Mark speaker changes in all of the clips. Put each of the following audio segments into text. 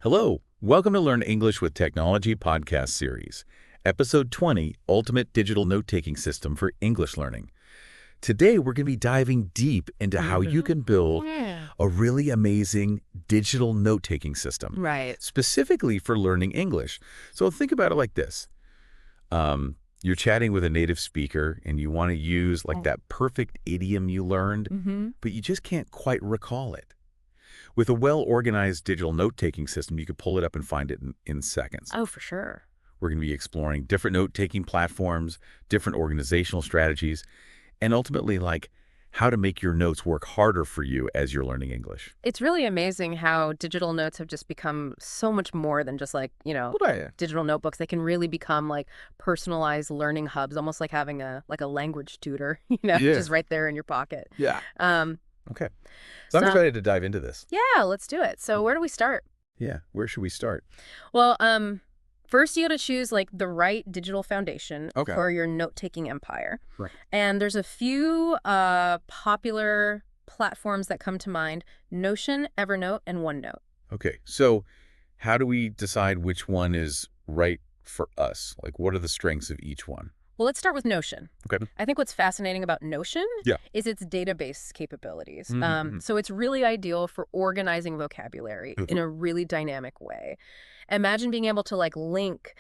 Speaker 1: Hello, welcome to Learn English with Technology podcast series, episode 20, Ultimate Digital Note-Taking System for English Learning. Today, we're going to be diving deep into how you can build a really amazing digital note-taking system,
Speaker 2: Right.
Speaker 1: specifically for learning English. So think about it like this. You're chatting with a native speaker and you want to use like that perfect idiom you learned, but you just can't quite recall it. With a well-organized digital note-taking system, you could pull it up and find it in seconds.
Speaker 2: Oh, for sure.
Speaker 1: We're going to be exploring different note-taking platforms, different organizational strategies, and ultimately, like, how to make your notes work harder for you as you're learning English.
Speaker 2: It's really amazing how digital notes have just become so much more than just digital notebooks. They can really become like personalized learning hubs, almost like having a language tutor, just right there in your pocket.
Speaker 1: Yeah. Okay. So I'm
Speaker 2: So-
Speaker 1: excited to dive into this.
Speaker 2: Yeah, let's do it. So where do we start?
Speaker 1: Yeah. Where should we start?
Speaker 2: Well, first you got to choose like the right digital foundation
Speaker 1: Okay.
Speaker 2: for your note-taking empire.
Speaker 1: Right.
Speaker 2: And there's a few popular platforms that come to mind: Notion, Evernote, and OneNote.
Speaker 1: Okay. So how do we decide which one is right for us? Like, what are the strengths of each one?
Speaker 2: Well, let's start with Notion.
Speaker 1: Okay.
Speaker 2: I think what's fascinating about Notion
Speaker 1: Yeah.
Speaker 2: is its database capabilities.
Speaker 1: Mhm.
Speaker 2: So it's really ideal for organizing vocabulary in a really dynamic way. Imagine being able to like link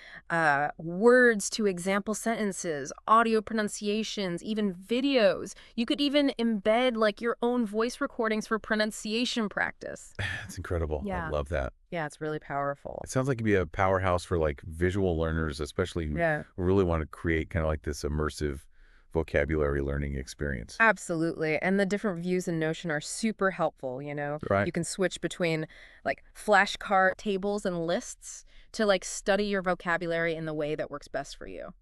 Speaker 2: words to example sentences, audio pronunciations, even videos. You could even embed like your own voice recordings for pronunciation practice.
Speaker 1: That's incredible.
Speaker 2: Yeah.
Speaker 1: I love that.
Speaker 2: Yeah, it's really powerful.
Speaker 1: It sounds like it'd be a powerhouse for like visual learners, especially who
Speaker 2: Yeah.
Speaker 1: really want to create kind of like this immersive vocabulary learning experience.
Speaker 2: Absolutely. And the different views in Notion are super helpful,
Speaker 1: Right.
Speaker 2: You can switch between like flashcard tables and lists to like study your vocabulary in the way that works best for you.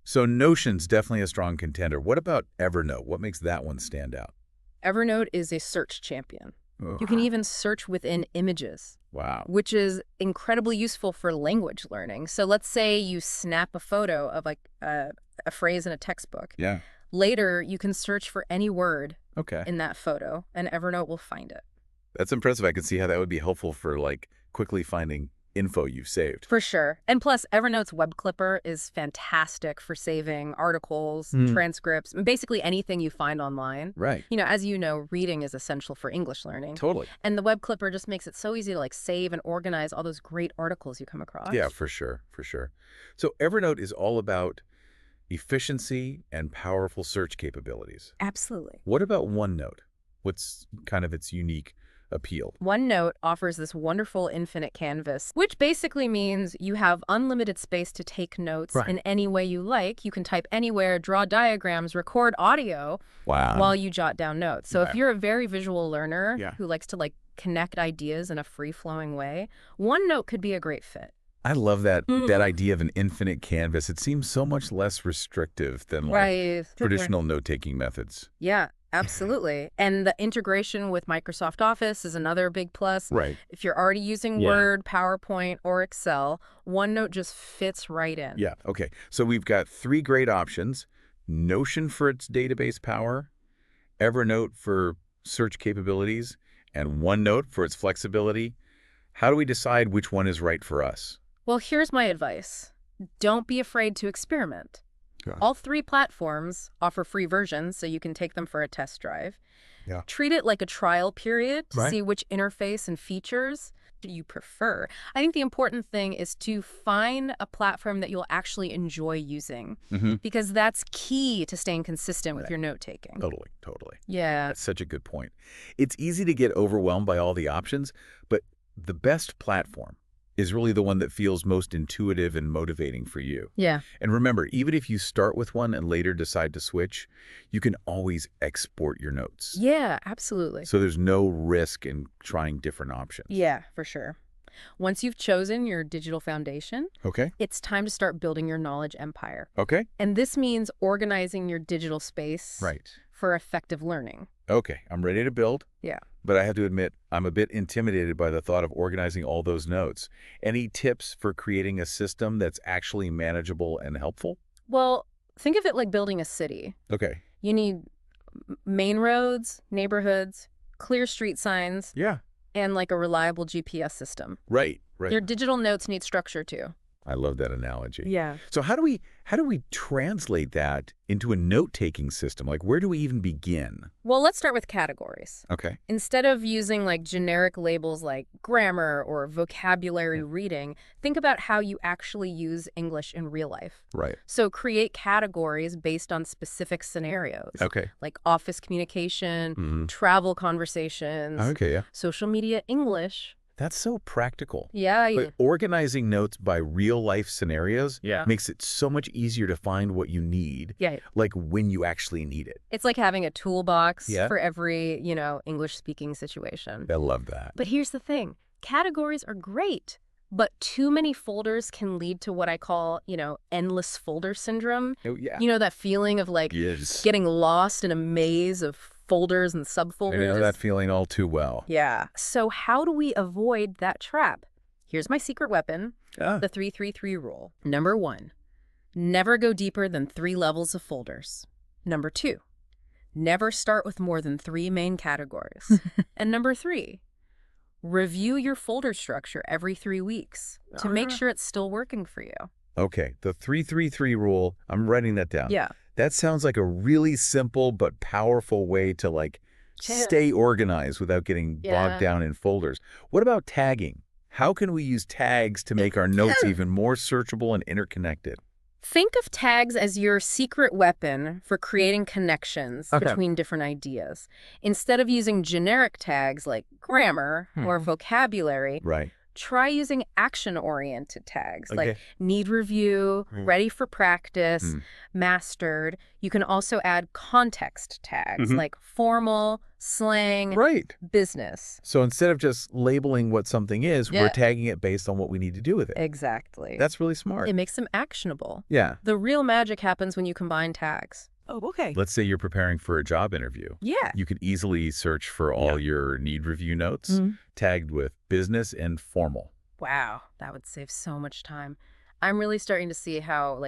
Speaker 1: So Notion's definitely a strong contender. What about Evernote? What makes that one stand out?
Speaker 2: Evernote is a search champion.
Speaker 1: Ugh.
Speaker 2: You can even search within images,
Speaker 1: Wow.
Speaker 2: which is incredibly useful for language learning. So let's say you snap a photo of like a phrase in a textbook.
Speaker 1: Yeah.
Speaker 2: Later, you can search for any word
Speaker 1: Okay.
Speaker 2: in that photo, and Evernote will find it.
Speaker 1: That's impressive. I can see how that would be helpful for like quickly finding info you've saved.
Speaker 2: For sure. And plus, Evernote's web clipper is fantastic for saving articles, transcripts, and basically anything you find online.
Speaker 1: Right.
Speaker 2: As you know, reading is essential for English learning.
Speaker 1: Totally.
Speaker 2: And the web clipper just makes it so easy to like save and organize all those great articles you come across.
Speaker 1: Yeah, for sure. For sure. So Evernote is all about efficiency and powerful search capabilities.
Speaker 2: Absolutely.
Speaker 1: What about OneNote? What's kind of its unique appeal?
Speaker 2: OneNote offers this wonderful infinite canvas, which basically means you have unlimited space to take notes
Speaker 1: Right.
Speaker 2: in any way you like. You can type anywhere, draw diagrams, record audio
Speaker 1: Wow.
Speaker 2: while you jot down notes. So if
Speaker 1: Okay.
Speaker 2: you're a very visual learner
Speaker 1: Yeah.
Speaker 2: who likes to like connect ideas in a free-flowing way, OneNote could be a great fit.
Speaker 1: I love that idea of an infinite canvas. It seems so much less restrictive than like
Speaker 2: Right.
Speaker 1: traditional note-taking methods.
Speaker 2: Yeah, absolutely. And the integration with Microsoft Office is another big plus.
Speaker 1: Right.
Speaker 2: If you're already using
Speaker 1: Yeah.
Speaker 2: Word, PowerPoint, or Excel, OneNote just fits right in.
Speaker 1: Yeah. Okay. So we've got three great options: Notion for its database power, Evernote for search capabilities, and OneNote for its flexibility. How do we decide which one is right for us?
Speaker 2: Well, here's my advice. Don't be afraid to experiment.
Speaker 1: Yeah.
Speaker 2: All three platforms offer free versions, so you can take them for a test drive.
Speaker 1: Yeah.
Speaker 2: Treat it like a trial period to
Speaker 1: Right.
Speaker 2: see which interface and features you prefer. I think the important thing is to find a platform that you'll actually enjoy using, because that's key to staying consistent with your note-taking.
Speaker 1: Totally. Totally.
Speaker 2: Yeah.
Speaker 1: That's such a good point. It's easy to get overwhelmed by all the options, but the best platform is really the one that feels most intuitive and motivating for you.
Speaker 2: Yeah.
Speaker 1: And remember, even if you start with one and later decide to switch, you can always export your notes.
Speaker 2: Yeah, absolutely.
Speaker 1: So there's no risk in trying different options.
Speaker 2: Yeah, for sure. Once you've chosen your digital foundation,
Speaker 1: Okay.
Speaker 2: it's time to start building your knowledge empire.
Speaker 1: Okay.
Speaker 2: And this means organizing your digital space
Speaker 1: Right.
Speaker 2: for effective learning.
Speaker 1: Okay. I'm ready to build.
Speaker 2: Yeah.
Speaker 1: But I have to admit, I'm a bit intimidated by the thought of organizing all those notes. Any tips for creating a system that's actually manageable and helpful?
Speaker 2: Well, think of it like building a city.
Speaker 1: Okay.
Speaker 2: You need main roads, neighborhoods, clear street signs,
Speaker 1: Yeah.
Speaker 2: And like a reliable GPS system.
Speaker 1: Right, right.
Speaker 2: Your digital notes need structure too.
Speaker 1: I love that analogy.
Speaker 2: Yeah.
Speaker 1: So how do we translate that into a note-taking system? Like, where do we even begin?
Speaker 2: Well, let's start with categories.
Speaker 1: Okay.
Speaker 2: Instead of using like generic labels like grammar or vocabulary reading, think about how you actually use English in real life.
Speaker 1: Right.
Speaker 2: So create categories based on specific scenarios.
Speaker 1: Okay.
Speaker 2: Like office communication, travel conversations,
Speaker 1: Okay, yeah.
Speaker 2: social media English.
Speaker 1: That's so practical.
Speaker 2: Yeah.
Speaker 1: But organizing notes by real-life scenarios
Speaker 2: Yeah.
Speaker 1: makes it so much easier to find what you need,
Speaker 2: Yeah.
Speaker 1: like when you actually need it.
Speaker 2: It's like having a toolbox
Speaker 1: Yeah.
Speaker 2: for every, English-speaking situation.
Speaker 1: I love that.
Speaker 2: But here's the thing. Categories are great, but too many folders can lead to what I call, endless folder syndrome.
Speaker 1: Oh, yeah.
Speaker 2: You know, that feeling of like
Speaker 1: Yes.
Speaker 2: getting lost in a maze of folders and subfolders.
Speaker 1: I know that feeling all too well.
Speaker 2: Yeah. So how do we avoid that trap? Here's my secret weapon,
Speaker 1: Ah.
Speaker 2: the 3-3-3 rule. Number 1, never go deeper than 3 levels of folders. Number 2, never start with more than 3 main categories. And number 3, review your folder structure every 3 weeks to make sure it's still working for you.
Speaker 1: Okay, the 3-3-3 rule, I'm writing that down.
Speaker 2: Yeah.
Speaker 1: That sounds like a really simple but powerful way to stay organized without getting bogged down in folders. What about tagging? How can we use tags to make our notes even more searchable and interconnected?
Speaker 2: Think of tags as your secret weapon for creating connections between different ideas. Instead of using generic tags like grammar or vocabulary,
Speaker 1: Right.
Speaker 2: try using action-oriented tags like need review, ready for practice, mastered. You can also add context tags like formal, slang,
Speaker 1: Right.
Speaker 2: business.
Speaker 1: So instead of just labeling what something is, we're tagging it based on what we need to do with it.
Speaker 2: Exactly.
Speaker 1: That's really smart.
Speaker 2: It makes them actionable.
Speaker 1: Yeah.
Speaker 2: The real magic happens when you combine tags.
Speaker 3: Oh, okay.
Speaker 1: Let's say you're preparing for a job interview.
Speaker 2: Yeah.
Speaker 1: You could easily search for all your need review notes tagged with business and formal.
Speaker 2: Wow, that would save so much time. I'm really starting to see how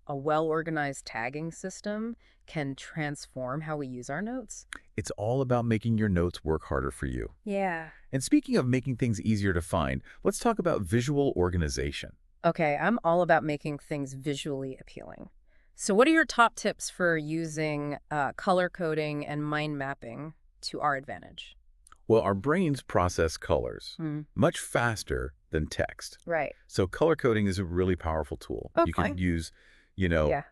Speaker 2: a well-organized tagging system can transform how we use our notes.
Speaker 1: It's all about making your notes work harder for you.
Speaker 2: Yeah.
Speaker 1: And speaking of making things easier to find, let's talk about visual organization.
Speaker 2: Okay, I'm all about making things visually appealing. So what are your top tips for using color coding and mind mapping to our advantage?
Speaker 1: Well, our brains process colors much faster than text.
Speaker 2: Right.
Speaker 1: So color coding is a really powerful tool. You can use,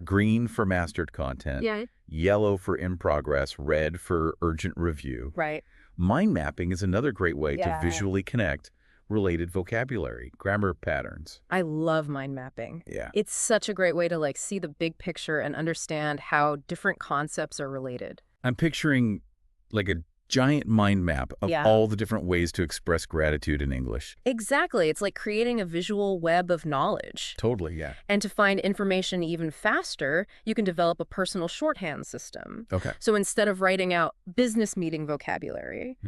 Speaker 1: green for mastered content, yellow for in progress, red for urgent review.
Speaker 2: Right.
Speaker 1: Mind mapping is another great way to visually connect related vocabulary, grammar patterns.
Speaker 2: I love mind mapping.
Speaker 1: Yeah.
Speaker 2: It's such a great way to see the big picture and understand how different concepts are related.
Speaker 1: I'm picturing like a giant mind map of all the different ways to express gratitude in English.
Speaker 2: Exactly. It's like creating a visual web of knowledge.
Speaker 1: Totally, yeah.
Speaker 2: And to find information even faster, you can develop a personal shorthand system.
Speaker 1: Okay.
Speaker 2: So instead of writing out business meeting vocabulary,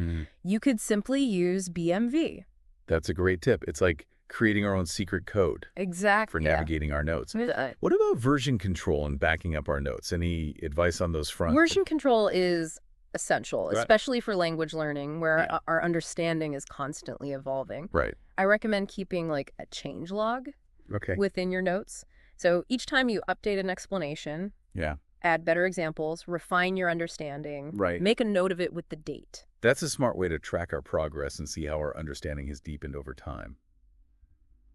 Speaker 2: you could simply use BMV.
Speaker 1: That's a great tip. It's like creating our own secret code
Speaker 2: Exactly.
Speaker 1: for navigating our notes. What about version control and backing up our notes? Any advice on those fronts?
Speaker 2: Version control is essential, especially for language learning where our understanding is constantly evolving.
Speaker 1: Right.
Speaker 2: I recommend keeping a change log within your notes. So each time you update an explanation, add better examples, refine your understanding, make a note of it with the date.
Speaker 1: That's a smart way to track our progress and see how our understanding has deepened over time.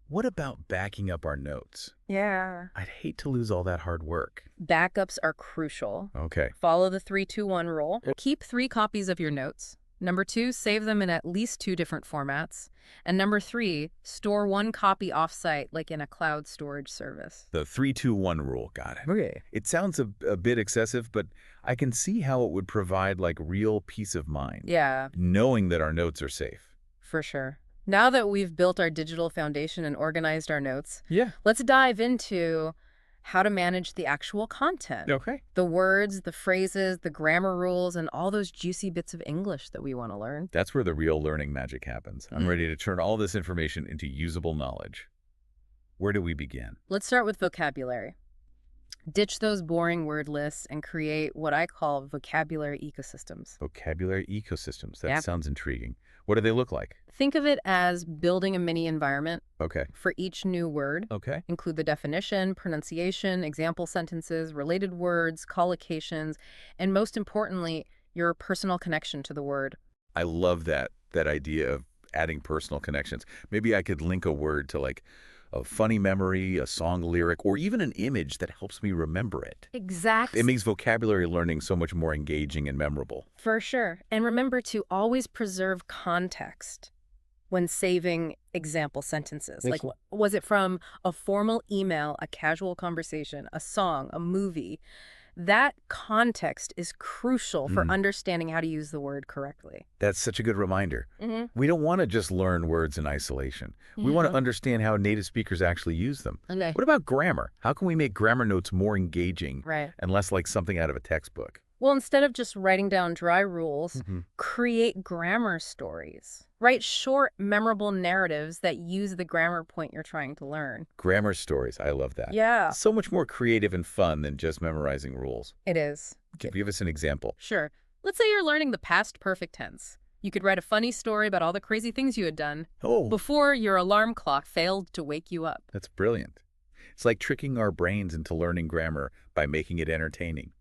Speaker 1: What about backing up our notes?
Speaker 2: Yeah.
Speaker 1: I'd hate to lose all that hard work.
Speaker 2: Backups are crucial.
Speaker 1: Okay.
Speaker 2: Follow the 3-2-1 rule. Keep 3 copies of your notes. Number 2, save them in at least 2 different formats. And number 3, store 1 copy offsite, like in a cloud storage service.
Speaker 1: The 3-2-1 rule, got it.
Speaker 3: Okay.
Speaker 1: It sounds a bit excessive, but I can see how it would provide real peace of mind.
Speaker 2: Yeah.
Speaker 1: Knowing that our notes are safe.
Speaker 2: For sure. Now that we've built our digital foundation and organized our notes,
Speaker 1: Yeah.
Speaker 2: let's dive into how to manage the actual content.
Speaker 1: Okay.
Speaker 2: The words, the phrases, the grammar rules, and all those juicy bits of English that we want to learn.
Speaker 1: That's where the real learning magic happens. I'm ready to turn all this information into usable knowledge. Where do we begin?
Speaker 2: Let's start with vocabulary. Ditch those boring word lists and create what I call vocabulary ecosystems.
Speaker 1: Vocabulary ecosystems. That
Speaker 2: Yeah.
Speaker 1: sounds intriguing. What do they look like?
Speaker 2: Think of it as building a mini environment
Speaker 1: Okay.
Speaker 2: for each new word.
Speaker 1: Okay.
Speaker 2: Include the definition, pronunciation, example sentences, related words, collocations, and most importantly, your personal connection to the word.
Speaker 1: I love that idea of adding personal connections. Maybe I could link a word to like a funny memory, a song lyric, or even an image that helps me remember it. It
Speaker 2: Exact.
Speaker 1: makes vocabulary learning so much more engaging and memorable.
Speaker 2: For sure. And remember to always preserve context when saving example sentences. Like, was it from a formal email, a casual conversation, a song, a movie? That context is crucial for
Speaker 1: Mm,
Speaker 2: understanding how to use the word correctly.
Speaker 1: that's such a good reminder.
Speaker 2: Mm-hmm.
Speaker 1: We don't want to just learn words in isolation. We want to understand how native speakers actually use them.
Speaker 2: Okay.
Speaker 1: What about grammar? How can we make grammar notes more engaging
Speaker 2: Right.
Speaker 1: and less like something out of a textbook?
Speaker 2: Well, instead of just writing down dry rules,
Speaker 1: Mhm.
Speaker 2: create grammar stories. Write short, memorable narratives that use the grammar point you're trying to learn.
Speaker 1: Grammar stories. I love that.
Speaker 2: Yeah,
Speaker 1: So much more creative and fun than just memorizing rules.
Speaker 2: it is.
Speaker 1: Can you give us an example?
Speaker 2: Sure. Let's say you're learning the past perfect tense. You could write a funny story about all the crazy things you had done
Speaker 1: Oh,
Speaker 2: before your alarm clock failed to wake you up.
Speaker 1: that's brilliant. It's like tricking our brains into learning grammar by making it entertaining.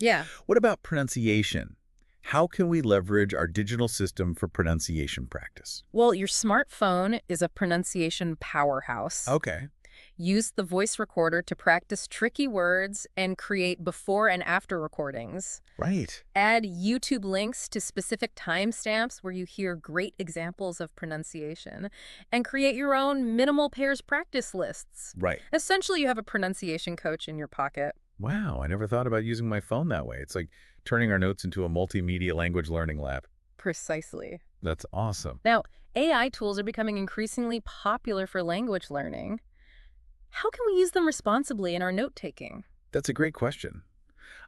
Speaker 2: Yeah.
Speaker 1: What about pronunciation? How can we leverage our digital system for pronunciation practice?
Speaker 2: Well, your smartphone is a pronunciation powerhouse.
Speaker 1: Okay.
Speaker 2: Use the voice recorder to practice tricky words and create before and after recordings.
Speaker 1: Right.
Speaker 2: Add YouTube links to specific timestamps where you hear great examples of pronunciation, and create your own minimal pairs practice lists.
Speaker 1: Right.
Speaker 2: Essentially, you have a pronunciation coach in your pocket.
Speaker 1: Wow, I never thought about using my phone that way. It's like turning our notes into a multimedia language learning lab.
Speaker 2: Precisely.
Speaker 1: That's awesome.
Speaker 2: Now, AI tools are becoming increasingly popular for language learning. How can we use them responsibly in our note-taking?
Speaker 1: That's a great question.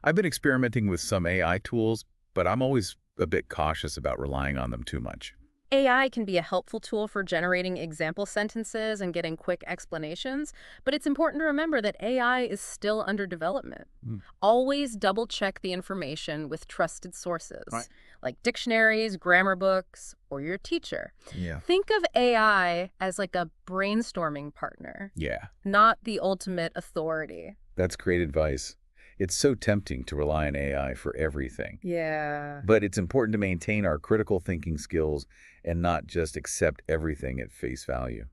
Speaker 1: I've been experimenting with some AI tools, but I'm always a bit cautious about relying on them too much.
Speaker 2: AI can be a helpful tool for generating example sentences and getting quick explanations, but it's important to remember that AI is still under development.
Speaker 1: Mm.
Speaker 2: Always double-check the information with trusted sources,
Speaker 1: Right.
Speaker 2: like dictionaries, grammar books, or your teacher.
Speaker 1: Yeah.
Speaker 2: Think of AI as like a brainstorming partner,
Speaker 1: Yeah,
Speaker 2: not the ultimate authority.
Speaker 1: that's great advice. It's so tempting to rely on AI for everything.
Speaker 2: Yeah.
Speaker 1: But it's important to maintain our critical thinking skills and not just accept everything at face value.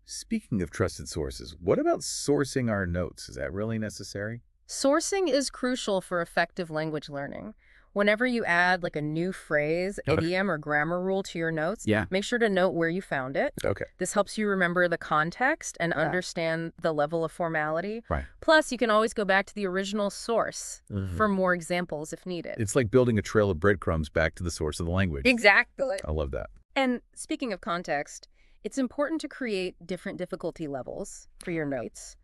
Speaker 1: Speaking of trusted sources, what about sourcing our notes? Is that really necessary?
Speaker 2: Sourcing is crucial for effective language learning. Whenever you add like a new phrase,
Speaker 1: Okay.
Speaker 2: idiom, or grammar rule to your notes,
Speaker 1: Yeah.
Speaker 2: make sure to note where you found it.
Speaker 1: Okay.
Speaker 2: This helps you remember the context and
Speaker 1: Yeah.
Speaker 2: understand the level of formality.
Speaker 1: Right.
Speaker 2: Plus, you can always go back to the original source
Speaker 1: Mhm.
Speaker 2: for more examples if needed.
Speaker 1: It's like building a trail of breadcrumbs back to the source of the language.
Speaker 2: Exactly.
Speaker 1: I love that.
Speaker 2: And speaking of context, it's important to create different difficulty levels for your notes.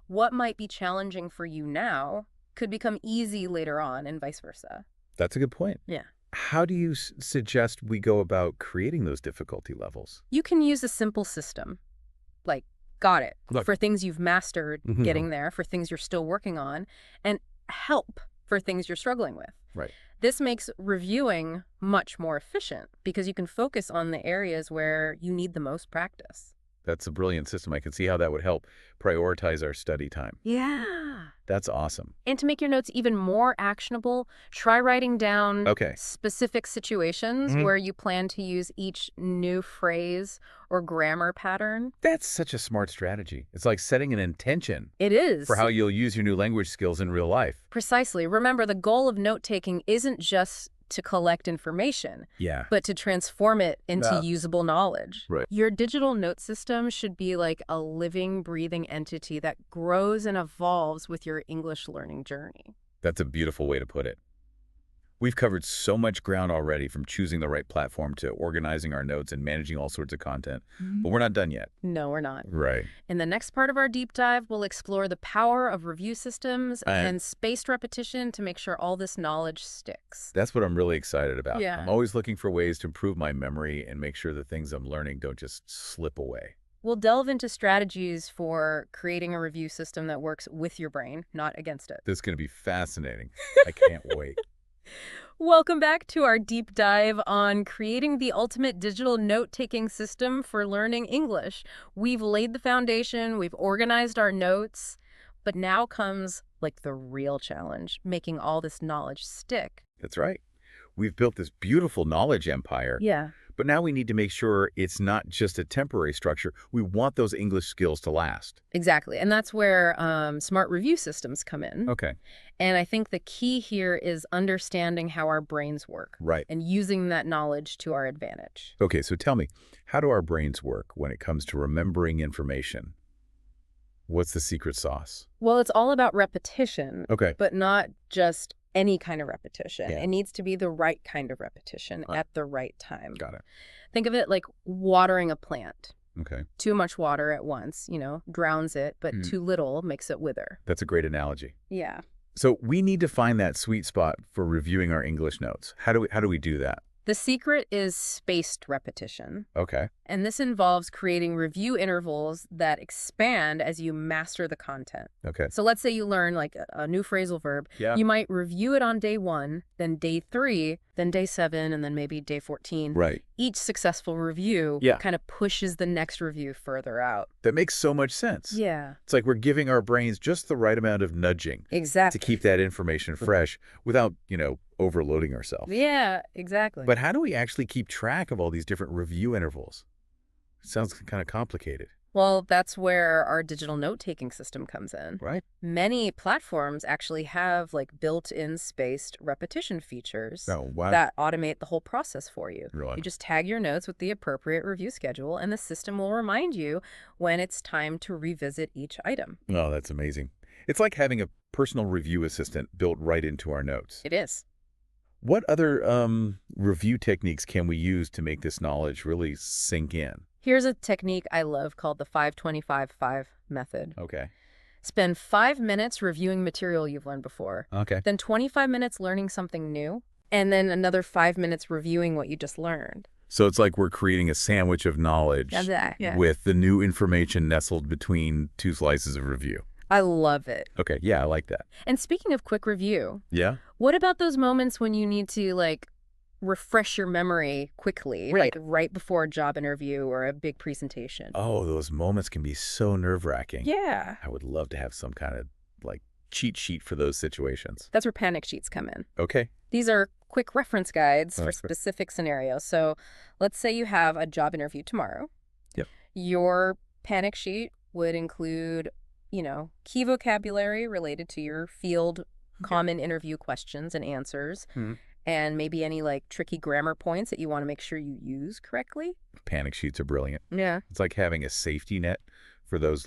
Speaker 2: What might be challenging for you now could become easy later on, and vice versa.
Speaker 1: That's a good point.
Speaker 2: Yeah.
Speaker 1: How do you suggest we go about creating those difficulty levels?
Speaker 2: You can use a simple system, like got it,
Speaker 1: Look.
Speaker 2: for things you've mastered,
Speaker 1: Mhm.
Speaker 2: getting there, for things you're still working on, and help for things you're struggling with.
Speaker 1: Right.
Speaker 2: This makes reviewing much more efficient because you can focus on the areas where you need the most practice.
Speaker 1: That's a brilliant system. I can see how that would help prioritize our study time.
Speaker 2: Yeah.
Speaker 1: That's awesome.
Speaker 2: And to make your notes even more actionable, try writing down
Speaker 1: Okay.
Speaker 2: specific situations
Speaker 1: Mhm.
Speaker 2: where you plan to use each new phrase or grammar pattern.
Speaker 1: That's such a smart strategy. It's like setting an intention
Speaker 2: It is.
Speaker 1: for how you'll use your new language skills in real life.
Speaker 2: Precisely. Remember, the goal of note-taking isn't just to collect information,
Speaker 1: Yeah.
Speaker 2: but to transform it into
Speaker 1: Yeah.
Speaker 2: usable knowledge.
Speaker 1: Right.
Speaker 2: Your digital note system should be like a living, breathing entity that grows and evolves with your English learning journey.
Speaker 1: That's a beautiful way to put it. We've covered so much ground already, from choosing the right platform to organizing our notes and managing all sorts of content. But we're not done yet.
Speaker 2: No, we're not.
Speaker 1: Right.
Speaker 2: In the next part of our deep dive, we'll explore the power of review systems and spaced repetition to make sure all this knowledge sticks.
Speaker 1: That's what I'm really excited about.
Speaker 2: Yeah.
Speaker 1: I'm always looking for ways to improve my memory and make sure the things I'm learning don't just slip away.
Speaker 2: We'll delve into strategies for creating a review system that works with your brain, not against it.
Speaker 1: This is going to be fascinating. I can't wait.
Speaker 2: Welcome back to our deep dive on creating the ultimate digital note-taking system for learning English. We've laid the foundation, we've organized our notes, but now comes like the real challenge, making all this knowledge stick.
Speaker 1: That's right. We've built this beautiful knowledge empire,
Speaker 2: Yeah,
Speaker 1: but now we need to make sure it's not just a temporary structure. We want those English skills to last.
Speaker 2: exactly. And that's where smart review systems come in.
Speaker 1: Okay.
Speaker 2: And I think the key here is understanding how our brains work
Speaker 1: Right.
Speaker 2: and using that knowledge to our advantage.
Speaker 1: Okay, so tell me, how do our brains work when it comes to remembering information? What's the secret sauce?
Speaker 2: Well, it's all about repetition,
Speaker 1: Okay.
Speaker 2: but not just any kind of repetition.
Speaker 1: Yeah.
Speaker 2: It needs to be the right kind of repetition
Speaker 1: Right.
Speaker 2: at the right time.
Speaker 1: Got it.
Speaker 2: Think of it like watering a plant.
Speaker 1: Okay.
Speaker 2: Too much water at once, drowns it, but too little makes it wither.
Speaker 1: That's a great analogy.
Speaker 2: Yeah.
Speaker 1: So we need to find that sweet spot for reviewing our English notes. How do we do that?
Speaker 2: The secret is spaced repetition.
Speaker 1: Okay.
Speaker 2: And this involves creating review intervals that expand as you master the content.
Speaker 1: Okay.
Speaker 2: So let's say you learn like a new phrasal verb.
Speaker 1: Yeah.
Speaker 2: You might review it on day 1, then day 3, then day 7, and then maybe day 14.
Speaker 1: Right.
Speaker 2: Each successful review kind of pushes the next review further out.
Speaker 1: That makes so much sense.
Speaker 2: Yeah.
Speaker 1: It's like we're giving our brains just the right amount of nudging
Speaker 2: Exactly.
Speaker 1: to keep that information fresh without, overloading ourselves.
Speaker 2: Yeah, exactly.
Speaker 1: But how do we actually keep track of all these different review intervals? Sounds kind of complicated.
Speaker 2: Well, that's where our digital note-taking system comes in.
Speaker 1: Right.
Speaker 2: Many platforms actually have like built-in spaced repetition features
Speaker 1: Oh, wow.
Speaker 2: that automate the whole process for you.
Speaker 1: Really?
Speaker 2: You just tag your notes with the appropriate review schedule, and the system will remind you when it's time to revisit each item.
Speaker 1: Oh, that's amazing. It's like having a personal review assistant built right into our notes.
Speaker 2: It is.
Speaker 1: What other review techniques can we use to make this knowledge really sink in?
Speaker 2: Here's a technique I love called the 5-25-5 method.
Speaker 1: Okay.
Speaker 2: Spend 5 minutes reviewing material you've learned before,
Speaker 1: Okay.
Speaker 2: then 25 minutes learning something new, and then another 5 minutes reviewing what you just learned.
Speaker 1: So it's like we're creating a sandwich of knowledge
Speaker 2: Yeah.
Speaker 1: with the new information nestled between two slices of review.
Speaker 2: I love it.
Speaker 1: Okay. Yeah, I like that.
Speaker 2: And speaking of quick review,
Speaker 1: Yeah?
Speaker 2: what about those moments when you need to refresh your memory quickly,
Speaker 1: Right.
Speaker 2: like right before a job interview or a big presentation?
Speaker 1: Oh, those moments can be so nerve-wracking.
Speaker 2: Yeah.
Speaker 1: I would love to have some kind of cheat sheet for those situations.
Speaker 2: That's where panic sheets come in.
Speaker 1: Okay.
Speaker 2: These are quick reference guides for
Speaker 1: That's right.
Speaker 2: specific scenarios. So let's say you have a job interview tomorrow.
Speaker 1: Yep.
Speaker 2: Your panic sheet would include, key vocabulary related to your field, common interview questions and answers, and maybe any tricky grammar points that you want to make sure you use correctly.
Speaker 1: Panic sheets are brilliant.
Speaker 2: Yeah.
Speaker 1: It's like having a safety net for those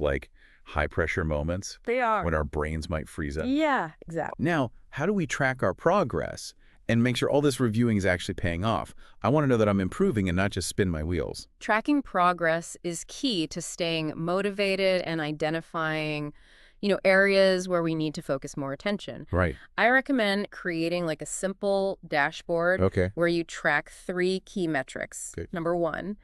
Speaker 1: high-pressure moments
Speaker 2: They are.
Speaker 1: when our brains might freeze up.
Speaker 2: Yeah, exactly.
Speaker 1: Now, how do we track our progress and make sure all this reviewing is actually paying off? I want to know that I'm improving and not just spin my wheels.
Speaker 2: Tracking progress is key to staying motivated and identifying, areas where we need to focus more attention.
Speaker 1: Right.
Speaker 2: I recommend creating a simple dashboard
Speaker 1: Okay.
Speaker 2: where you track 3 key metrics.
Speaker 1: Good.
Speaker 2: Number 1,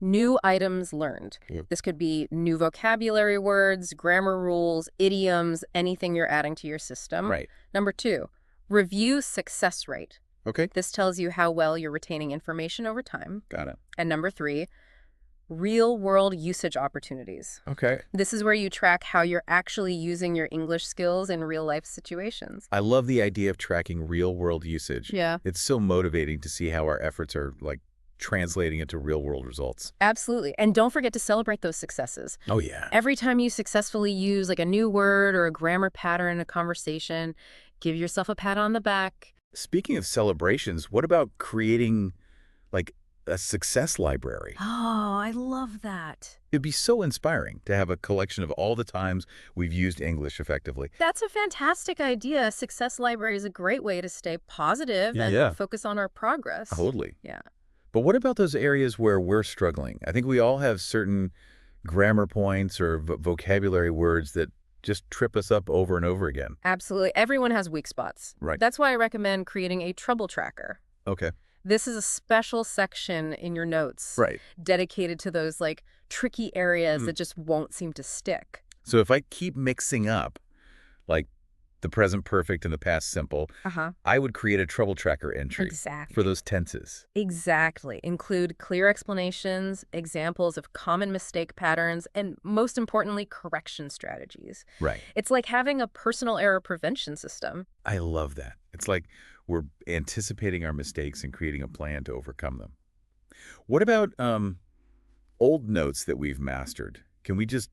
Speaker 2: new items learned.
Speaker 1: Yep.
Speaker 2: This could be new vocabulary words, grammar rules, idioms, anything you're adding to your system.
Speaker 1: Right.
Speaker 2: Number 2, review success rate.
Speaker 1: Okay.
Speaker 2: This tells you how well you're retaining information over time.
Speaker 1: Got it.
Speaker 2: And number 3, real-world usage opportunities.
Speaker 1: Okay.
Speaker 2: This is where you track how you're actually using your English skills in real-life situations.
Speaker 1: I love the idea of tracking real-world usage.
Speaker 2: Yeah.
Speaker 1: It's so motivating to see how our efforts are translating into real-world results.
Speaker 2: Absolutely. And don't forget to celebrate those successes.
Speaker 1: Oh, yeah.
Speaker 2: Every time you successfully use a new word or a grammar pattern in a conversation, give yourself a pat on the back.
Speaker 1: Speaking of celebrations, what about creating a success library?
Speaker 2: Oh, I love that.
Speaker 1: It'd be so inspiring to have a collection of all the times we've used English effectively.
Speaker 2: That's a fantastic idea. Success library is a great way to stay positive and
Speaker 1: Yeah.
Speaker 2: focus on our progress.
Speaker 1: Totally.
Speaker 2: Yeah.
Speaker 1: But what about those areas where we're struggling? I think we all have certain grammar points or vocabulary words that just trip us up over and over again.
Speaker 2: Absolutely. Everyone has weak spots.
Speaker 1: Right.
Speaker 2: That's why I recommend creating a trouble tracker.
Speaker 1: Okay.
Speaker 2: This is a special section in your notes
Speaker 1: Right.
Speaker 2: dedicated to those like tricky areas
Speaker 1: Mm.
Speaker 2: that just won't seem to stick.
Speaker 1: So if I keep mixing up, like the present perfect and the past simple,
Speaker 2: Uh-huh.
Speaker 1: I would create a trouble tracker entry for
Speaker 2: Exactly.
Speaker 1: those tenses.
Speaker 2: Exactly. Include clear explanations, examples of common mistake patterns, and most importantly, correction strategies.
Speaker 1: Right.
Speaker 2: It's like having a personal error prevention system.
Speaker 1: I love that. It's like we're anticipating our mistakes and creating a plan to overcome them. What about old notes that we've mastered? Can we just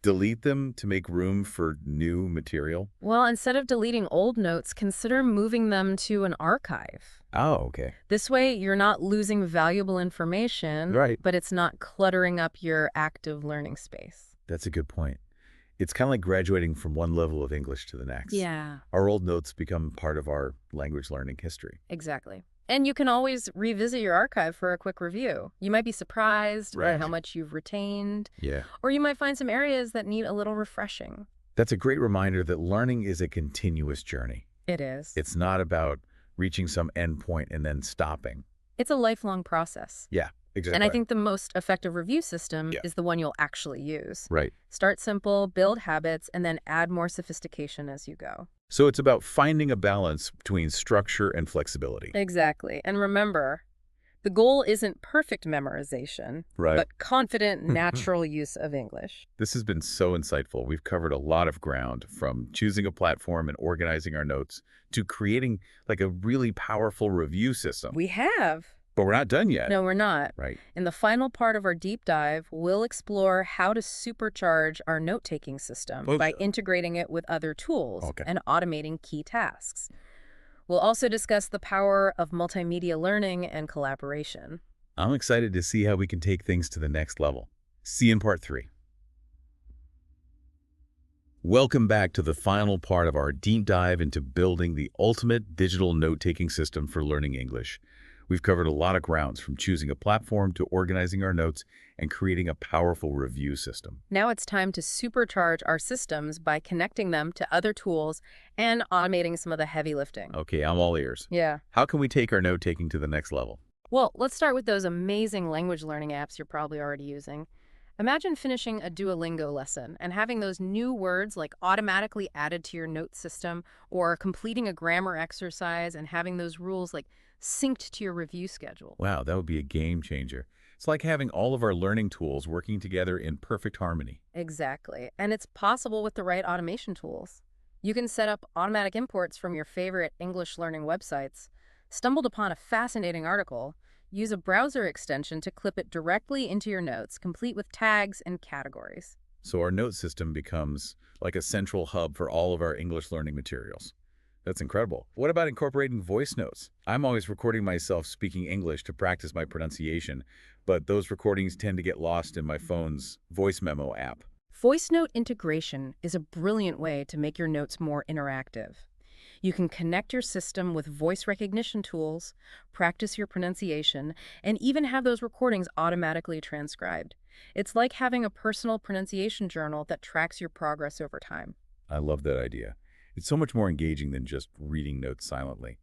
Speaker 1: delete them to make room for new material?
Speaker 2: Well, instead of deleting old notes, consider moving them to an archive.
Speaker 1: Oh, okay.
Speaker 2: This way, you're not losing valuable information,
Speaker 1: Right.
Speaker 2: but it's not cluttering up your active learning space.
Speaker 1: That's a good point. It's kind of like graduating from one level of English to the next.
Speaker 2: Yeah,
Speaker 1: Our old notes become part of our language learning history.
Speaker 2: exactly. And you can always revisit your archive for a quick review. You might be surprised by
Speaker 1: Right.
Speaker 2: how much you've retained,
Speaker 1: Yeah.
Speaker 2: or you might find some areas that need a little refreshing.
Speaker 1: That's a great reminder that learning is a continuous journey.
Speaker 2: It is.
Speaker 1: It's not about reaching some end point and then stopping.
Speaker 2: It's a lifelong process.
Speaker 1: Yeah, exactly.
Speaker 2: And I think the most effective review system
Speaker 1: Yeah.
Speaker 2: is the one you'll actually use.
Speaker 1: Right.
Speaker 2: Start simple, build habits, and then add more sophistication as you go.
Speaker 1: So it's about finding a balance between structure and flexibility.
Speaker 2: Exactly. And remember, the goal isn't perfect memorization,
Speaker 1: Right.
Speaker 2: but confident, natural use of English.
Speaker 1: This has been so insightful. We've covered a lot of ground, from choosing a platform and organizing our notes to creating like a really powerful review system.
Speaker 2: We have.
Speaker 1: But we're not done yet.
Speaker 2: No, we're not.
Speaker 1: Right.
Speaker 2: In the final part of our deep dive, we'll explore how to supercharge our note-taking system by integrating it with other tools
Speaker 1: Okay.
Speaker 2: and automating key tasks. We'll also discuss the power of multimedia learning and collaboration.
Speaker 1: I'm excited to see how we can take things to the next level. See you in part 3. Welcome back to the final part of our deep dive into building the ultimate digital note-taking system for learning English. We've covered a lot of grounds, from choosing a platform to organizing our notes and creating a powerful review system.
Speaker 2: Now it's time to supercharge our systems by connecting them to other tools and automating some of the heavy lifting.
Speaker 1: Okay, I'm all ears.
Speaker 2: Yeah.
Speaker 1: How can we take our note-taking to the next level?
Speaker 2: Well, let's start with those amazing language learning apps you're probably already using. Imagine finishing a Duolingo lesson and having those new words like automatically added to your note system, or completing a grammar exercise and having those rules like synced to your review schedule.
Speaker 1: Wow, that would be a game changer. It's like having all of our learning tools working together in perfect harmony.
Speaker 2: Exactly. And it's possible with the right automation tools. You can set up automatic imports from your favorite English learning websites, stumbled upon a fascinating article, use a browser extension to clip it directly into your notes, complete with tags and categories.
Speaker 1: So our note system becomes like a central hub for all of our English learning materials. That's incredible. What about incorporating voice notes? I'm always recording myself speaking English to practice my pronunciation, but those recordings tend to get lost in my phone's voice memo app.
Speaker 2: Voice note integration is a brilliant way to make your notes more interactive. You can connect your system with voice recognition tools, practice your pronunciation, and even have those recordings automatically transcribed. It's like having a personal pronunciation journal that tracks your progress over time.
Speaker 1: I love that idea. It's so much more engaging than just reading notes silently.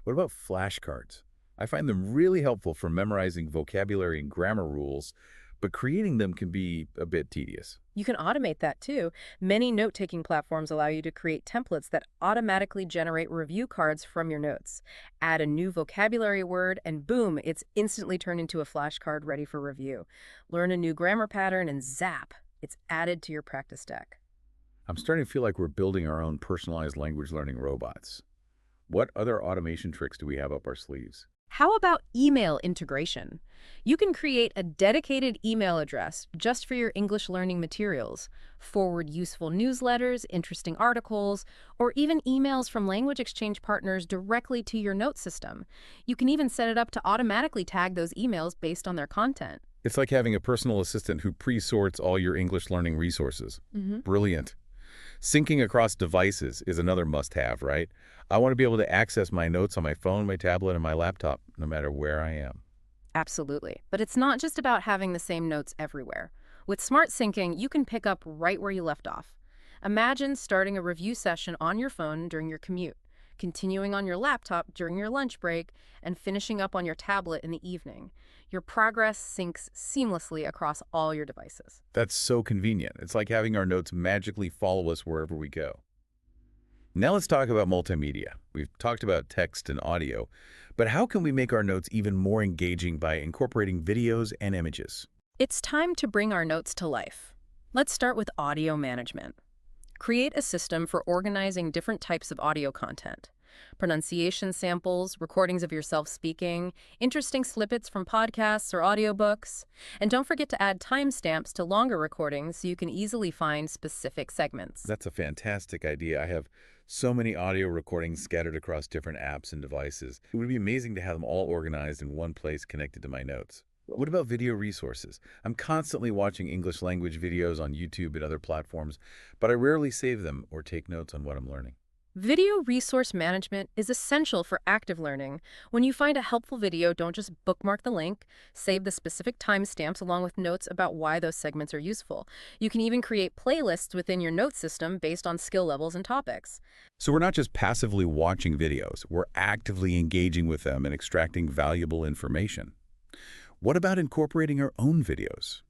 Speaker 1: What about flashcards? I find them really helpful for memorizing vocabulary and grammar rules, but creating them can be a bit tedious.
Speaker 2: You can automate that too. Many note-taking platforms allow you to create templates that automatically generate review cards from your notes. Add a new vocabulary word and boom, it's instantly turned into a flashcard ready for review. Learn a new grammar pattern and zap, it's added to your practice deck.
Speaker 1: I'm starting to feel like we're building our own personalized language learning robots. What other automation tricks do we have up our sleeves?
Speaker 2: How about email integration? You can create a dedicated email address just for your English learning materials, forward useful newsletters, interesting articles, or even emails from language exchange partners directly to your note system. You can even set it up to automatically tag those emails based on their content.
Speaker 1: It's like having a personal assistant who pre-sorts all your English learning resources. Brilliant. Syncing across devices is another must-have, right? I want to be able to access my notes on my phone, my tablet, and my laptop, no matter where I am.
Speaker 2: Absolutely. But it's not just about having the same notes everywhere. With Smart Syncing, you can pick up right where you left off. Imagine starting a review session on your phone during your commute. continuing on your laptop during your lunch break, and finishing up on your tablet in the evening. Your progress syncs seamlessly across all your devices.
Speaker 1: That's so convenient. It's like having our notes magically follow us wherever we go. Now let's talk about multimedia. We've talked about text and audio, but how can we make our notes even more engaging by incorporating videos and images?
Speaker 2: It's time to bring our notes to life. Let's start with audio management. Create a system for organizing different types of audio content. Pronunciation samples, recordings of yourself speaking, interesting snippets from podcasts or audiobooks. And don't forget to add timestamps to longer recordings so you can easily find specific segments.
Speaker 1: That's a fantastic idea. I have so many audio recordings scattered across different apps and devices. It would be amazing to have them all organized in one place connected to my notes. What about video resources? I'm constantly watching English language videos on YouTube and other platforms, but I rarely save them or take notes on what I'm learning.
Speaker 2: Video resource management is essential for active learning. When you find a helpful video, don't just bookmark the link, save the specific timestamps along with notes about why those segments are useful. You can even create playlists within your note system based on skill levels and topics.
Speaker 1: So we're not just passively watching videos, we're actively engaging with them and extracting valuable information. What about incorporating our own videos?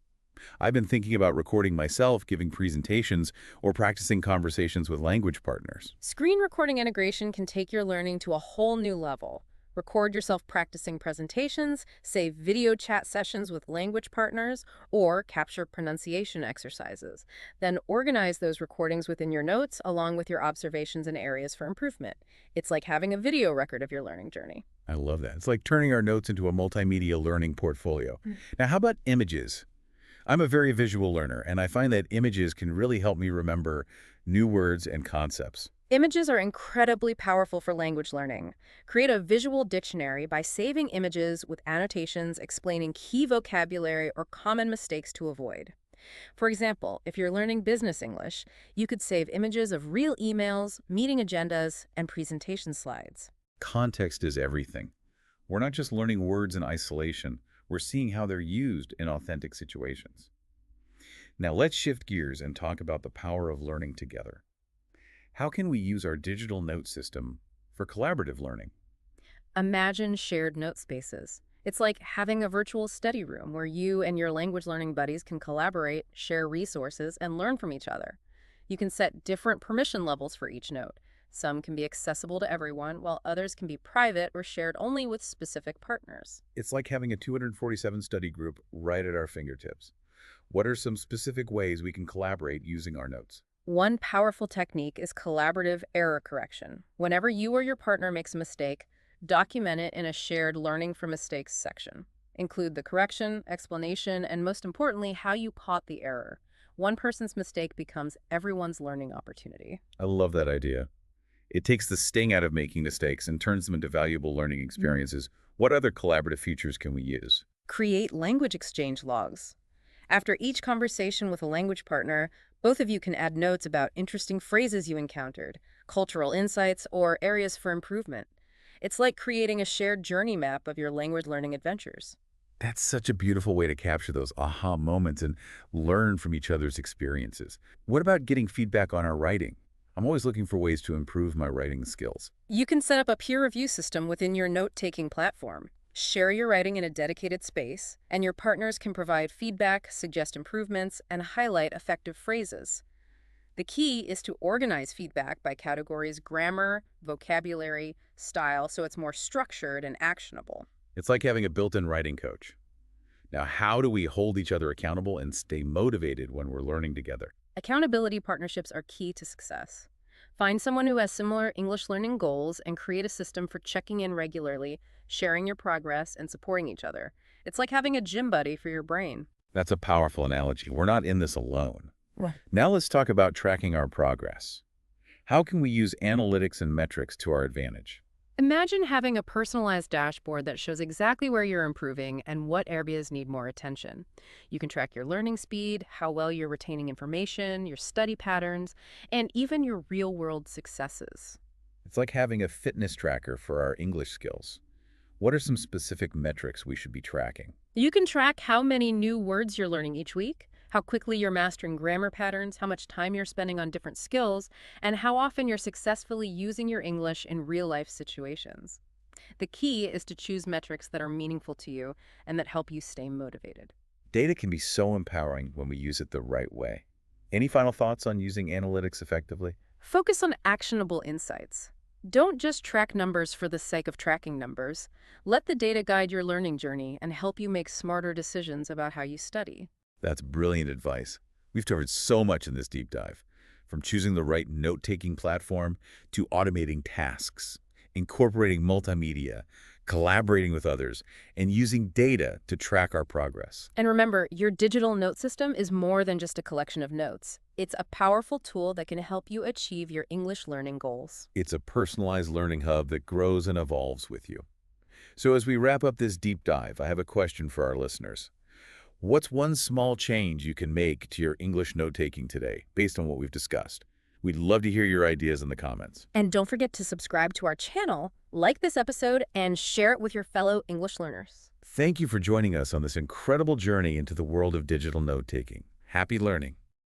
Speaker 1: I've been thinking about recording myself, giving presentations, or practicing conversations with language partners.
Speaker 2: Screen recording integration can take your learning to a whole new level. Record yourself practicing presentations, save video chat sessions with language partners, or capture pronunciation exercises. Then organize those recordings within your notes along with your observations and areas for improvement. It's like having a video record of your learning journey.
Speaker 1: I love that. It's like turning our notes into a multimedia learning portfolio. Now, how about images? I'm a very visual learner, and I find that images can really help me remember new words and concepts.
Speaker 2: Images are incredibly powerful for language learning. Create a visual dictionary by saving images with annotations explaining key vocabulary or common mistakes to avoid. For example, if you're learning business English, you could save images of real emails, meeting agendas, and presentation slides.
Speaker 1: Context is everything. We're not just learning words in isolation. We're seeing how they're used in authentic situations. Now let's shift gears and talk about the power of learning together. How can we use our digital note system for collaborative learning?
Speaker 2: Imagine shared note spaces. It's like having a virtual study room where you and your language learning buddies can collaborate, share resources, and learn from each other. You can set different permission levels for each note. Some can be accessible to everyone, while others can be private or shared only with specific partners.
Speaker 1: It's like having a 247 study group right at our fingertips. What are some specific ways we can collaborate using our notes?
Speaker 2: One powerful technique is collaborative error correction. Whenever you or your partner makes a mistake, document it in a shared Learning from Mistakes section. Include the correction, explanation, and most importantly, how you caught the error. One person's mistake becomes everyone's learning opportunity.
Speaker 1: I love that idea. It takes the sting out of making mistakes and turns them into valuable learning experiences. What other collaborative features can we use?
Speaker 2: Create language exchange logs. After each conversation with a language partner, both of you can add notes about interesting phrases you encountered, cultural insights, or areas for improvement. It's like creating a shared journey map of your language learning adventures.
Speaker 1: That's such a beautiful way to capture those aha moments and learn from each other's experiences. What about getting feedback on our writing? I'm always looking for ways to improve my writing skills.
Speaker 2: You can set up a peer review system within your note-taking platform. Share your writing in a dedicated space, and your partners can provide feedback, suggest improvements, and highlight effective phrases. The key is to organize feedback by categories: grammar, vocabulary, style, so it's more structured and actionable.
Speaker 1: It's like having a built-in writing coach. Now, how do we hold each other accountable and stay motivated when we're learning together?
Speaker 2: Accountability partnerships are key to success. Find someone who has similar English learning goals and create a system for checking in regularly, sharing your progress, and supporting each other. It's like having a gym buddy for your brain.
Speaker 1: That's a powerful analogy. We're not in this alone.
Speaker 2: Right.
Speaker 1: Now let's talk about tracking our progress. How can we use analytics and metrics to our advantage?
Speaker 2: Imagine having a personalized dashboard that shows exactly where you're improving and what areas need more attention. You can track your learning speed, how well you're retaining information, your study patterns, and even your real-world successes.
Speaker 1: It's like having a fitness tracker for our English skills. What are some specific metrics we should be tracking?
Speaker 2: You can track how many new words you're learning each week, how quickly you're mastering grammar patterns, how much time you're spending on different skills, and how often you're successfully using your English in real-life situations. The key is to choose metrics that are meaningful to you and that help you stay motivated.
Speaker 1: Data can be so empowering when we use it the right way. Any final thoughts on using analytics effectively?
Speaker 2: Focus on actionable insights. Don't just track numbers for the sake of tracking numbers. Let the data guide your learning journey and help you make smarter decisions about how you study.
Speaker 1: That's brilliant advice. We've covered so much in this deep dive, from choosing the right note-taking platform to automating tasks, incorporating multimedia, collaborating with others, and using data to track our progress.
Speaker 2: And remember, your digital note system is more than just a collection of notes. It's a powerful tool that can help you achieve your English learning goals.
Speaker 1: It's a personalized learning hub that grows and evolves with you. So as we wrap up this deep dive, I have a question for our listeners. What's one small change you can make to your English note-taking today, based on what we've discussed? We'd love to hear your ideas in the comments.
Speaker 2: And don't forget to subscribe to our channel, like this episode, and share it with your fellow English learners.
Speaker 1: Thank you for joining us on this incredible journey into the world of digital note-taking. Happy learning!